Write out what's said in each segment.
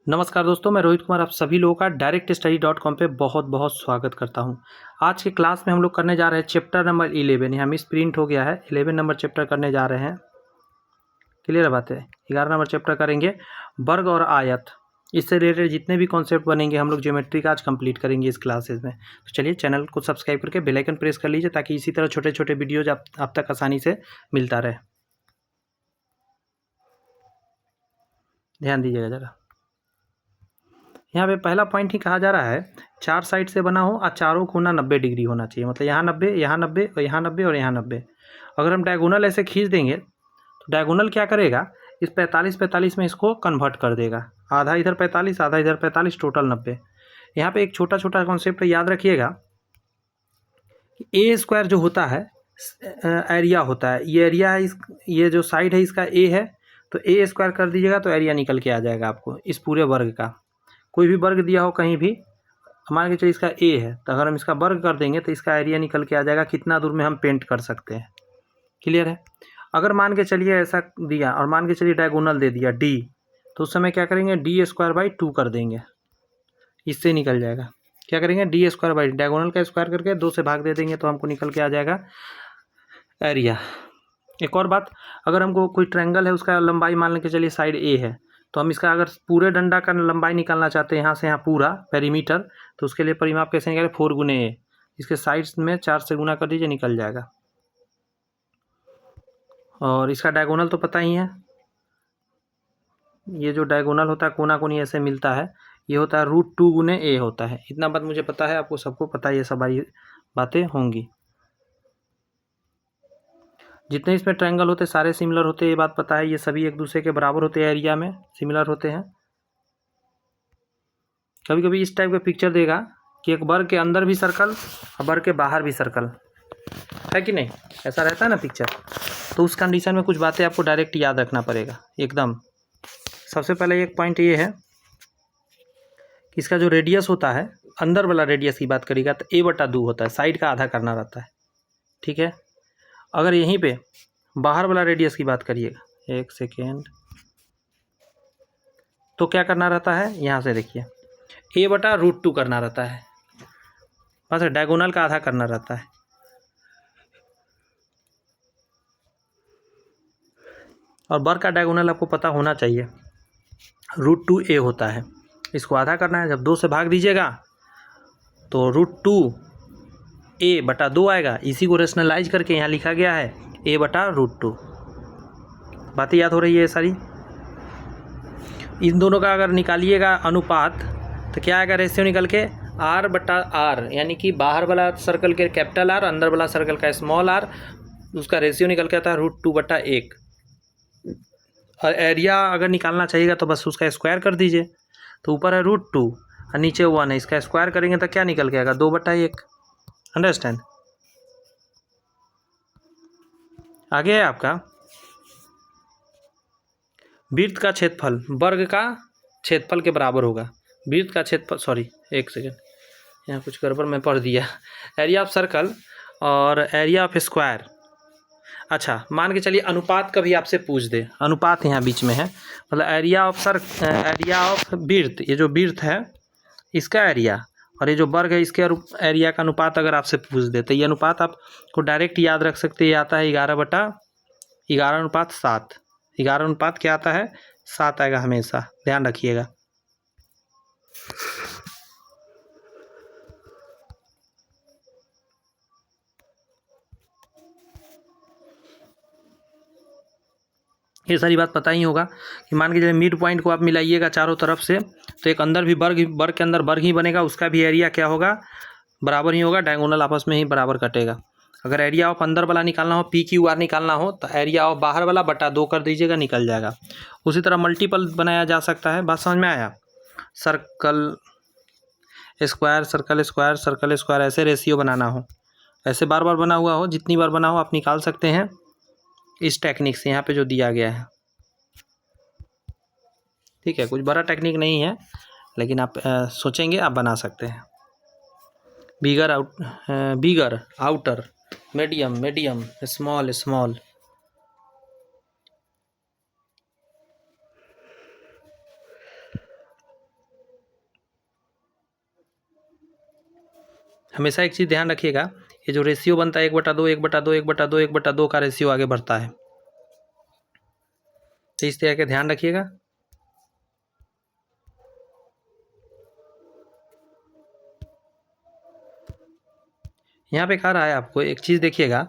नमस्कार दोस्तों, मैं रोहित कुमार आप सभी लोगों का directstudy.com पे बहुत बहुत स्वागत करता हूं। आज की क्लास में हम लोग करने जा रहे हैं चैप्टर नंबर 11। यहाँ मिस प्रिंट हो गया है, 11 नंबर चैप्टर करने जा रहे हैं। क्लियर है बात है। 11 नंबर चैप्टर करेंगे वर्ग और आयत। इससे रिलेटेड जितने भी कॉन्सेप्ट बनेंगे हम लोग ज्योमेट्री का आज कंप्लीट करेंगे इस क्लासेस में। तो चलिए चैनल को सब्सक्राइब करके बेल आइकन प्रेस कर लीजिए ताकि इसी तरह छोटे छोटे वीडियोज आप तक आसानी से मिलता रहे। ध्यान दीजिएगा ज़रा। यहाँ पे पहला पॉइंट ही कहा जा रहा है 4 साइड से बना हो और चारों कोना 90 डिग्री होना चाहिए। मतलब यहाँ 90, यहाँ 90 और यहाँ 90 और यहाँ 90। अगर हम डायगोनल ऐसे खींच देंगे तो डायगोनल क्या करेगा, इस 45 में इसको कन्वर्ट कर देगा। आधा इधर 45, आधा इधर 45, टोटल 90। यहाँ पे एक छोटा छोटा कॉन्सेप्ट याद रखिएगा, ए स्क्वायर जो होता है एरिया होता है। ये एरिया है, ये जो साइड है इसका ए है, तो ए स्क्वायर कर दीजिएगा तो एरिया निकल के आ जाएगा आपको इस पूरे वर्ग का। कोई भी वर्ग दिया हो कहीं भी, मान के चलिए इसका ए है, तो अगर हम इसका वर्ग कर देंगे तो इसका एरिया निकल के आ जाएगा कितना दूर में हम पेंट कर सकते हैं। क्लियर है। अगर मान के चलिए ऐसा दिया और मान के चलिए डायगोनल दे दिया डी, तो उस समय क्या करेंगे, डी स्क्वायर बाई 2 कर देंगे, इससे निकल जाएगा। क्या करेंगे, डी स्क्वायर बाई डायगोनल का स्क्वायर करके 2 से भाग दे देंगे तो हमको निकल के आ जाएगा एरिया। एक और बात, अगर हमको कोई ट्रायंगल है उसका लंबाई मान के चलिए साइड ए है, तो हम इसका अगर पूरे डंडा का लंबाई निकालना चाहते हैं यहाँ से यहाँ पूरा पेरीमीटर, तो उसके लिए परिमाप कैसे निकालें, 4 गुने ए। इसके साइड्स में 4 से गुना कर दीजिए, निकल जाएगा। और इसका डायगोनल तो पता ही है, ये जो डायगोनल होता है कोना कोनी ऐसे मिलता है, ये होता है √2 गुने ए होता है। इतना बात मुझे पता है, आपको सबको पता है, ये सब बातें होंगी। जितने इसमें ट्रायंगल होते हैं सारे सिमिलर होते हैं, ये बात पता है। ये सभी एक दूसरे के बराबर होते हैं, एरिया में सिमिलर होते हैं। कभी कभी इस टाइप का पिक्चर देगा कि एक वर्ग के अंदर भी सर्कल और वर्ग के बाहर भी सर्कल है कि नहीं, ऐसा रहता है ना पिक्चर। तो उस कंडीशन में कुछ बातें आपको डायरेक्ट याद रखना पड़ेगा एकदम। सबसे पहले एक पॉइंट ये है कि इसका जो रेडियस होता है, अंदर वाला रेडियस की बात करिएगा तो a/2 होता है, साइड का आधा करना रहता है। ठीक है। अगर यहीं पे बाहर वाला रेडियस की बात करिएगा, एक सेकेंड, तो क्या करना रहता है, यहाँ से देखिए a/√2 करना रहता है, बस डायगोनल का आधा करना रहता है। और वर्ग का डायगोनल आपको पता होना चाहिए, √2a होता है। इसको आधा करना है, जब 2 से भाग दीजिएगा तो √2a/2 आएगा। इसी को रेशनलाइज करके यहाँ लिखा गया है a/√2। बातें याद हो रही है सारी। इन दोनों का अगर निकालिएगा अनुपात तो क्या आएगा, रेशियो निकल के r/r, यानी कि बाहर वाला सर्कल के कैपिटल R, अंदर वाला सर्कल का स्मॉल r, उसका रेशियो निकल के आता है √2/1। और एरिया अगर निकालना चाहिएगा तो बस उसका स्क्वायर कर दीजिए। तो ऊपर है √2 और नीचे 1 है, इसका स्क्वायर करेंगे तो क्या निकल के आएगा, 2/1। अंडरस्टैंड। आगे है आपका वृत्त का क्षेत्रफल वर्ग का क्षेत्रफल के बराबर होगा। वृत्त का क्षेत्रफल, सॉरी एक सेकेंड, यहाँ कुछ गड़बड़ मैं पढ़ दिया। एरिया ऑफ सर्कल और एरिया ऑफ स्क्वायर। अच्छा, मान के चलिए अनुपात कभी आपसे पूछ दे, अनुपात यहाँ बीच में है, मतलब एरिया ऑफ वृत्त, ये जो वृत्त है इसका एरिया और ये जो वर्ग है इसके एरिया का अनुपात अगर आपसे पूछ दे तो ये अनुपात आपको डायरेक्ट याद रख सकते हैं। ये आता है 11/11:7। 11 अनुपात क्या आता है, 7 आएगा हमेशा, ध्यान रखिएगा। ये सारी बात पता ही होगा कि मान के चलिए मिड पॉइंट को आप मिलाइएगा चारों तरफ से, तो एक अंदर भी वर्ग के अंदर वर्ग ही बनेगा, उसका भी एरिया क्या होगा, बराबर ही होगा। डायगोनल आपस में ही बराबर कटेगा। अगर एरिया ऑफ अंदर वाला निकालना हो, PQR निकालना हो, तो एरिया ऑफ बाहर वाला बटा 2 कर दीजिएगा, निकल जाएगा। उसी तरह मल्टीपल बनाया जा सकता है। बात समझ में आया। Circle square, circle square, circle square, ऐसे रेशियो बनाना हो, ऐसे बार बार बना हुआ हो, जितनी बार बना हो आप निकाल सकते हैं इस टेक्निक से, यहाँ पे जो दिया गया है। ठीक है, कुछ बड़ा टेक्निक नहीं है, लेकिन आप सोचेंगे आप बना सकते हैं। बिगर आउटर, मीडियम, स्मॉल। हमेशा एक चीज़ ध्यान रखिएगा, ये जो रेशियो बनता है 1/2 1/2 1/2 1/2 का रेशियो आगे बढ़ता है, तो इस तरह के ध्यान रखिएगा। यहाँ पे कह रहा है आपको एक चीज़ देखिएगा,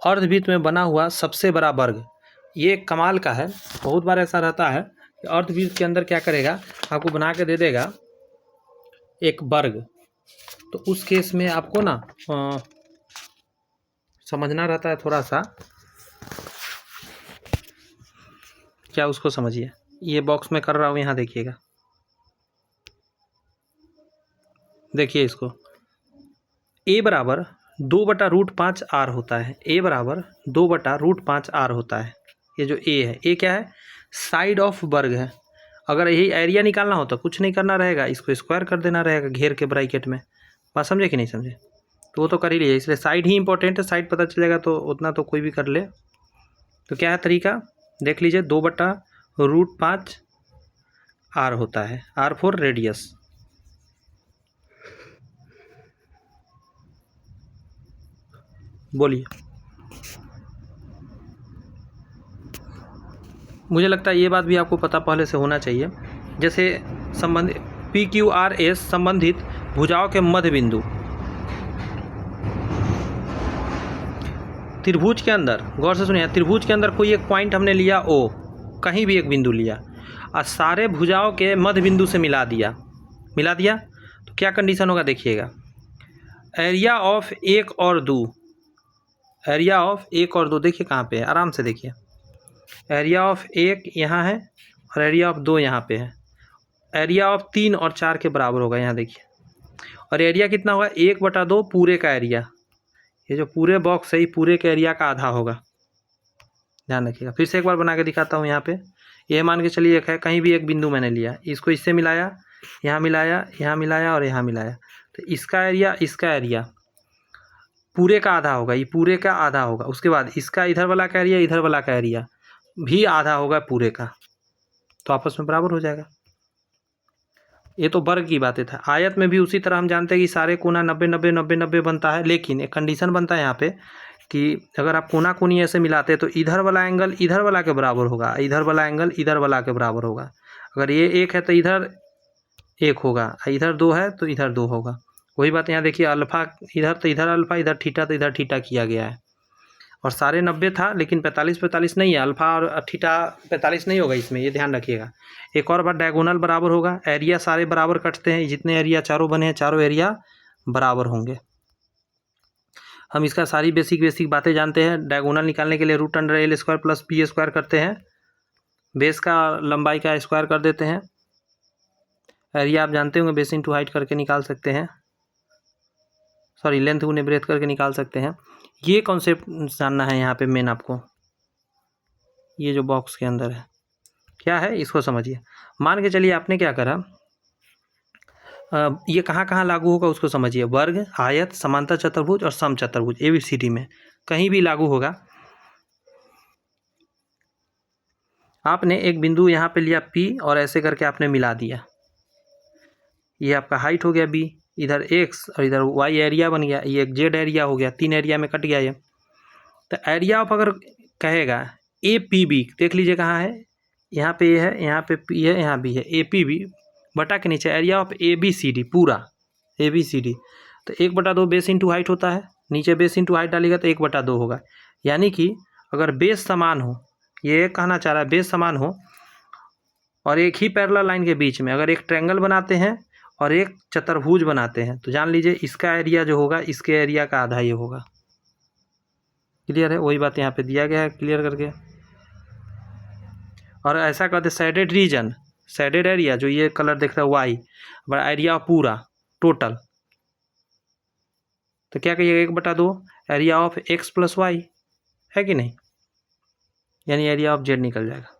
अर्धवृत्त में बना हुआ सबसे बड़ा वर्ग, ये कमाल का है। बहुत बार ऐसा रहता है कि अर्धवृत्त के अंदर क्या करेगा, आपको बना के दे देगा एक वर्ग, तो उस केस में आपको ना समझना रहता है थोड़ा सा। क्या उसको समझिए, ये बॉक्स में कर रहा हूँ, यहाँ देखिएगा, देखिए इसको, a बराबर 2/√5 r होता है, a बराबर 2/√5 r होता है। ये जो a है, a क्या है, साइड ऑफ वर्ग है। अगर यही एरिया निकालना हो तो कुछ नहीं करना रहेगा, इसको स्क्वायर कर देना रहेगा घेर के ब्रैकेट में। बात समझे कि नहीं समझे, तो वो तो कर ही लीजिए, इसलिए साइड ही इंपॉर्टेंट है, साइड पता चलेगा तो उतना तो कोई भी कर ले। तो क्या है तरीका, देख लीजिए, 2/√5 r होता है, r फॉर रेडियस। बोलिए, मुझे लगता है ये बात भी आपको पता पहले से होना चाहिए। जैसे संबंधित PQRS संबंधित भुजाओं के मध्य बिंदु, त्रिभुज के अंदर, गौर से सुनिए, त्रिभुज के अंदर कोई एक पॉइंट हमने लिया O, कहीं भी एक बिंदु लिया और सारे भुजाओं के मध्य बिंदु से मिला दिया, तो क्या कंडीशन होगा देखिएगा, एरिया ऑफ 1 और 2, एरिया ऑफ 1 और 2 देखिए कहाँ पे है, आराम से देखिए, एरिया ऑफ 1 यहाँ है और एरिया ऑफ 2 यहाँ पे है, एरिया ऑफ 3 और 4 के बराबर होगा, यहाँ देखिए, और एरिया कितना होगा, 1/2 पूरे का एरिया, ये जो पूरे बॉक्स है ये पूरे के एरिया का आधा होगा, ध्यान रखिएगा। फिर से एक बार बना के दिखाता हूँ। यहाँ पे ये मान के चलिए एक है, कहीं भी एक बिंदु मैंने लिया, इसको इससे मिलाया, यहाँ मिलाया, यहाँ मिलाया और यहाँ मिलाया, तो इसका एरिया पूरे का आधा होगा, ये पूरे का आधा होगा। उसके बाद इसका इधर वाला का एरिया, इधर वाला का एरिया भी आधा होगा पूरे का, तो आपस में बराबर हो जाएगा। ये तो वर्ग की बातें था। आयत में भी उसी तरह हम जानते हैं कि सारे कोना 90-90-90-90 बनता है, लेकिन एक कंडीशन बनता है यहाँ पे कि अगर आप कोना कोनी ऐसे मिलाते हैं तो इधर वाला एंगल इधर वाला के बराबर होगा, इधर वाला एंगल इधर वाला के बराबर होगा। अगर ये 1 है तो इधर 1 होगा, इधर 2 है तो इधर 2 होगा। वही बात यहाँ देखिए, अल्फ़ा इधर तो इधर अल्फ़ा, इधर थीटा तो इधर थीटा किया गया है, और सारे 90 था, लेकिन 45-45 नहीं है, अल्फ़ा और थीटा 45 नहीं होगा इसमें, ये ध्यान रखिएगा। एक और बार, डायगोनल बराबर होगा, एरिया सारे बराबर कटते हैं, जितने एरिया चारों बने हैं चारों एरिया बराबर होंगे। हम इसका सारी बेसिक बातें जानते हैं। डायगोनल निकालने के लिए √(l² + b² करते हैं, बेस का लंबाई का स्क्वायर कर देते हैं, एरिया आप जानते होंगे, बेस इंटू हाइट करके निकाल सकते हैं, सॉरी लेंथ गुने ब्रेथ करके निकाल सकते हैं। ये कॉन्सेप्ट जानना है यहाँ पे मेन आपको, ये जो बॉक्स के अंदर है क्या है इसको समझिए। मान के चलिए आपने क्या करा, ये कहाँ कहाँ लागू होगा उसको समझिए, वर्ग, आयत, समांतर चतुर्भुज और समचतुर्भुज, ABCD में कहीं भी लागू होगा। आपने एक बिंदु यहाँ पे लिया P और ऐसे करके आपने मिला दिया, ये आपका हाइट हो गया B, इधर x और इधर y एरिया बन गया, ये एक z एरिया हो गया, 3 एरिया में कट गया ये। तो एरिया ऑफ अगर कहेगा APB, देख लीजिए कहाँ है, यहाँ पे A है, यहाँ पे P है, यहाँ B है, APB बटा के नीचे एरिया ऑफ ABCD, पूरा ABCD, तो 1/2 बेस इंटू हाइट होता है, नीचे बेस इंटू हाइट डालेगा तो 1/2 होगा। यानी कि अगर बेस समान हो, ये कहना चाह रहा है बेस समान हो और एक ही पैरेलल लाइन के बीच में अगर एक ट्रायंगल बनाते हैं और एक चतुर्भुज बनाते हैं, तो जान लीजिए इसका एरिया जो होगा इसके एरिया का आधा ये होगा। क्लियर है, वही बात यहाँ पे दिया गया है क्लियर करके। और ऐसा कहते सैडेड रीजन, सैडेड एरिया जो ये कलर देख रहा है वाई, बड़ा एरिया पूरा टोटल, तो क्या कहिएगा 1/2 एरिया ऑफ x + y, है कि नहीं, यानी एरिया ऑफ z निकल जाएगा।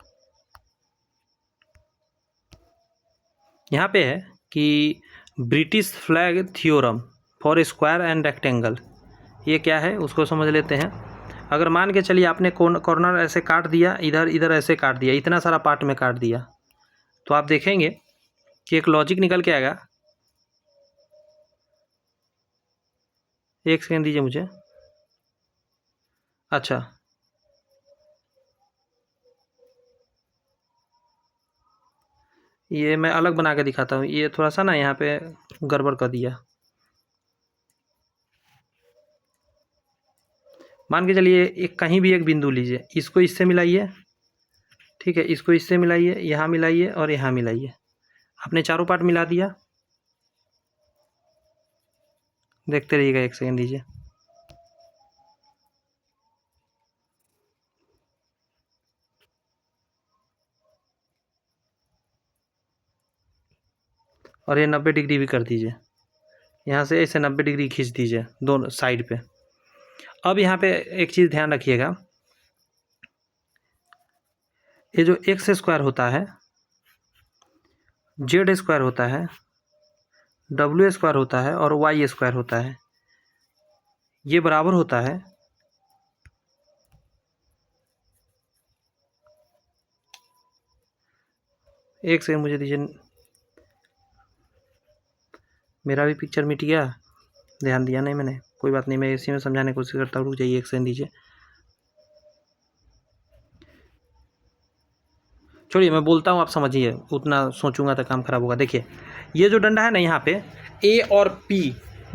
यहाँ पे है कि British flag theorem for square and rectangle, ये क्या है उसको समझ लेते हैं। अगर मान के चलिए आपने कॉर्नर ऐसे काट दिया, इधर इधर ऐसे काट दिया, इतना सारा पार्ट में काट दिया, तो आप देखेंगे कि एक लॉजिक निकल के आएगा, एक सेकेंड दीजिए मुझे। अच्छा, ये मैं अलग बना के दिखाता हूँ। ये थोड़ा सा ना यहाँ पे गड़बड़ कर दिया। मान के चलिए एक कहीं भी एक बिंदु लीजिए, इसको इससे मिलाइए, ठीक है, इसको इससे मिलाइए, यहाँ मिलाइए और यहाँ मिलाइए। आपने चारों पार्ट मिला दिया। देखते रहिएगा, एक सेकेंड दीजिए। और ये 90 डिग्री भी कर दीजिए। यहाँ से ऐसे 90 डिग्री खींच दीजिए दोनों साइड पे। अब यहाँ पे एक चीज़ ध्यान रखिएगा, ये जो एक्स स्क्वायर होता है, जेड स्क्वायर होता है, डब्ल्यू स्क्वायर होता है और वाई स्क्वायर होता है, ये बराबर होता है एक सेकंड मुझे दीजिए। मेरा भी पिक्चर मिट गया, ध्यान दिया नहीं मैंने, कोई बात नहीं, मैं इसी में समझाने की कोशिश करता हूँ। रुक जाइए, एक सेकंड दीजिए। छोड़िए, मैं बोलता हूँ, आप समझिए, उतना सोचूंगा तो काम खराब होगा। देखिए, ये जो डंडा है ना, यहाँ पे ए और पी,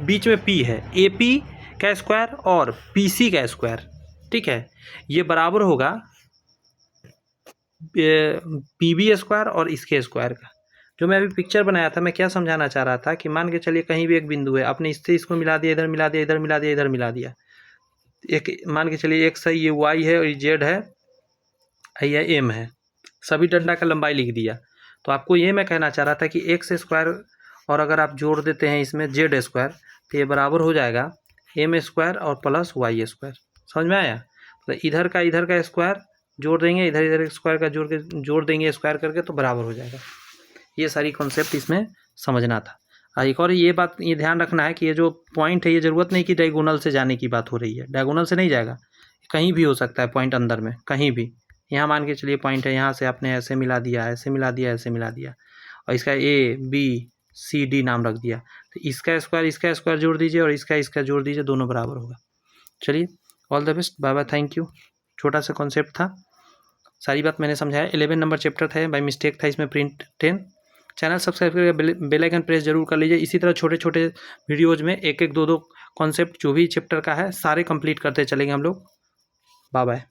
बीच में पी है, ए पी का स्क्वायर और पी सी का स्क्वायर, ठीक है, ये बराबर होगा पी बी स्क्वायर और इसके स्क्वायर का। जो मैं अभी पिक्चर बनाया था, मैं क्या समझाना चाह रहा था कि मान के चलिए कहीं भी एक बिंदु है, आपने इससे इसको मिला दिया, इधर मिला दिया, इधर मिला दिया, इधर मिला दिया। एक मान के चलिए एक्स है, ये वाई है और ये जेड है, ये एम है, सभी डंडा का लंबाई लिख दिया। तो आपको ये मैं कहना चाह रहा था कि एक्स स्क्वायर और अगर आप जोड़ देते हैं इसमें जेड स्क्वायर, तो ये बराबर हो जाएगा एम स्क्वायर और प्लस वाई स्क्वायर। समझ में आया? तो इधर का स्क्वायर जोड़ देंगे, इधर इधर स्क्वायर का जोड़ देंगे स्क्वायर करके, तो बराबर हो जाएगा। ये सारी कॉन्सेप्ट इसमें समझना था। एक और ये बात ये ध्यान रखना है कि ये जो पॉइंट है, ये ज़रूरत नहीं कि डायगोनल से जाने की बात हो रही है, डायगोनल से नहीं जाएगा, कहीं भी हो सकता है पॉइंट अंदर में, कहीं भी। यहाँ मान के चलिए पॉइंट है, यहाँ से आपने ऐसे मिला दिया, ऐसे मिला दिया, ऐसे मिला दिया, और इसका ए बी सी डी नाम रख दिया, तो इसका स्क्वायर जोड़ दीजिए और इसका जोड़ दीजिए, दोनों बराबर होगा। चलिए, all the best, bye bye, thank you. छोटा सा कॉन्सेप्ट था, सारी बात मैंने समझाया। 11 नंबर चैप्टर था, बाय मिस्टेक था इसमें प्रिंट 10। चैनल सब्सक्राइब करके बेल आइकन प्रेस जरूर कर लीजिए। इसी तरह छोटे छोटे वीडियोज़ में एक एक दो कॉन्सेप्ट जो भी चैप्टर का है सारे कंप्लीट करते चलेंगे हम लोग। Bye bye.